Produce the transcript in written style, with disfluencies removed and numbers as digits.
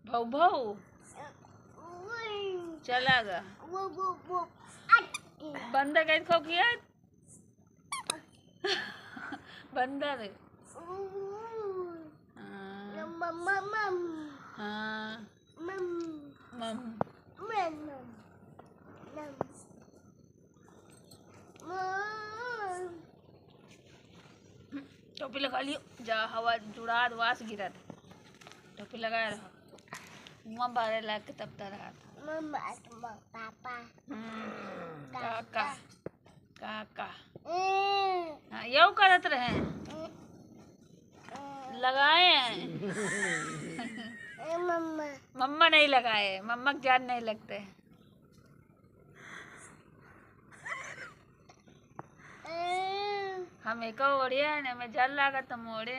भौ भौ चला गा बंदर काय खाऊ किया बंदर हाँ मम टोपी लगा लियो जा हवा जुड़ा वास गिरा टोपी लगाया रहा मुँह बारे ला के तब तक रहा पापा काका काका हाँ यो करत रहे लगाए हैं मम्मा नहीं लगाए मम्मा के जान नहीं लगते हम एक ओढ़िया है ना मैं जल लगा तुम ओढ़े